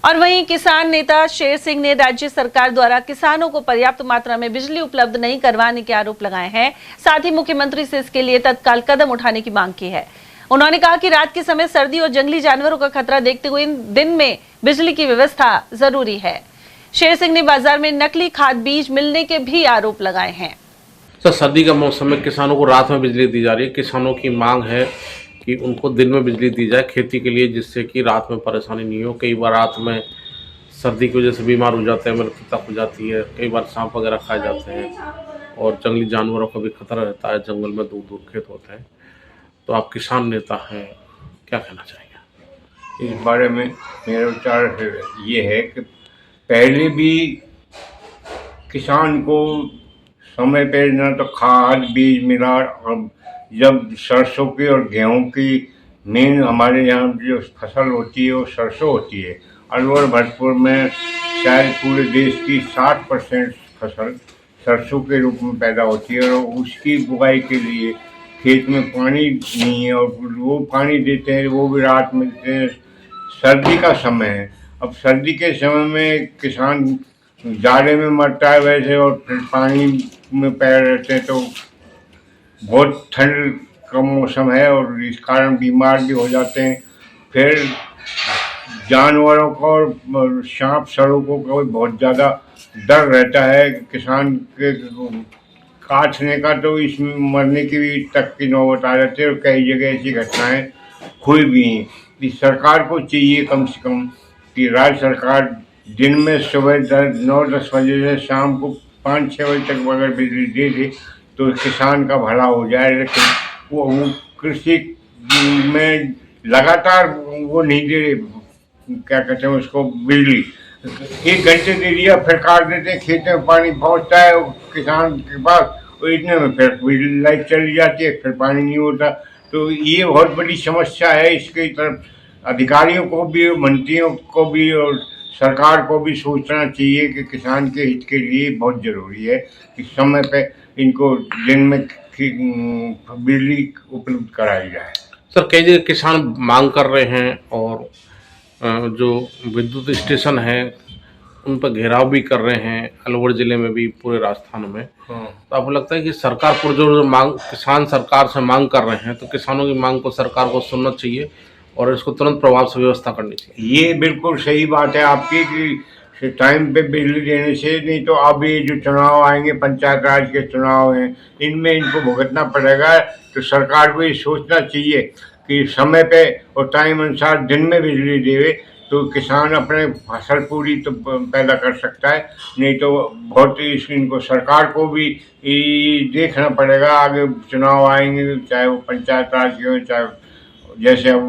और वहीं किसान नेता शेर सिंह ने राज्य सरकार द्वारा किसानों को पर्याप्त मात्रा में बिजली उपलब्ध नहीं करवाने के आरोप लगाए हैं। साथ ही मुख्यमंत्री से इसके लिए तत्काल कदम उठाने की मांग की है। उन्होंने कहा कि रात के समय सर्दी और जंगली जानवरों का खतरा देखते हुए इन दिन में बिजली की व्यवस्था जरूरी है। शेर सिंह ने बाजार में नकली खाद बीज मिलने के भी आरोप लगाए हैं। सर, सर्दी का मौसम में किसानों को रात में बिजली दी जा रही है। किसानों की मांग है कि उनको दिन में बिजली दी जाए खेती के लिए, जिससे कि रात में परेशानी नहीं हो। कई बार रात में सर्दी की वजह से बीमार हो जाते हैं, मृत्यु तक हो जाती है। कई बार सांप वगैरह खाए जाते हैं और जंगली जानवरों का भी खतरा रहता है। जंगल में दूर दूर खेत होते हैं। तो आप किसान नेता हैं, क्या कहना चाहेंगे इस बारे में? मेरा विचार ये है कि पहले भी किसान को समय पे न तो खाद बीज मिला, और जब सरसों की और गेहूं की मेन हमारे यहाँ जो फसल होती है वो सरसों होती है। अलवर भरतपुर में शायद पूरे देश की 60% फसल सरसों के रूप में पैदा होती है, और उसकी बुआई के लिए खेत में पानी नहीं है, और वो पानी देते हैं वो भी रात में देते हैं। सर्दी का समय है, अब सर्दी के समय में किसान जाड़े में मरता है वैसे, और फिर पानी में पैर रहते हैं तो बहुत ठंड का मौसम है, और इस कारण बीमार भी हो जाते हैं। फिर जानवरों को और सांप सड़कों का भी बहुत ज़्यादा डर रहता है किसान के काटने का, तो इसमें मरने की भी तक की नौबत आ जाती है, और कई जगह ऐसी घटनाएं हुई भी हैं। इस सरकार को चाहिए कम से कम कि राज्य सरकार दिन में सुबह 9-10 बजे से शाम को 5-6 बजे तक अगर बिजली दे दे तो किसान का भला हो जाए। लेकिन वो कृषि में लगातार वो नहीं दे रहे, क्या कहते हैं उसको, बिजली 1 घंटे दे दिया फिर काट देते हैं। खेत में पानी पहुंचता है किसान के पास, और इतने में फिर बिजली लाइट चली जाती है, फिर पानी नहीं होता। तो ये बहुत बड़ी समस्या है। इसके तरफ अधिकारियों को भी, मंत्रियों को भी और सरकार को भी सोचना चाहिए कि किसान के हित के लिए बहुत ज़रूरी है कि समय पे इनको दिन में बिजली उपलब्ध कराई जाए। सर? कई जगह किसान मांग कर रहे हैं और जो विद्युत स्टेशन है उन पर घेराव भी कर रहे हैं, अलवर जिले में भी, पूरे राजस्थान में। तो आपको लगता है कि सरकार को जो मांग किसान सरकार से मांग कर रहे हैं, तो किसानों की मांग को सरकार को सुनना चाहिए और इसको तुरंत प्रभाव से व्यवस्था करनी चाहिए? ये बिल्कुल सही बात है आपकी कि टाइम पे बिजली देने से, नहीं तो अब ये जो चुनाव आएंगे, पंचायत राज के चुनाव हैं, इनमें इनको भुगतना पड़ेगा। तो सरकार को ये सोचना चाहिए कि समय पे और टाइम अनुसार दिन में बिजली देवे, तो किसान अपने फसल पूरी तो पैदा कर सकता है। नहीं तो बहुत इनको सरकार को भी देखना पड़ेगा। आगे चुनाव आएंगे, चाहे वो पंचायत राज के हो, चाहे जैसे अब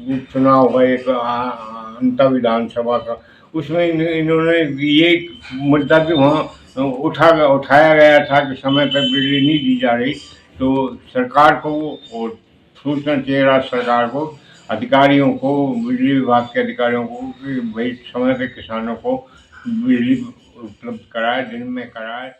उपचुनाव हुआ एक अंतर विधानसभा का, उसमें इन्होंने ये मुद्दा भी वहाँ उठाया गया था कि समय पर बिजली नहीं दी जा रही। तो सरकार को और सोचना चाहिए, राज्य सरकार को, अधिकारियों को, बिजली विभाग के अधिकारियों को, कि भाई समय पे किसानों को बिजली उपलब्ध कराए, दिन में कराए।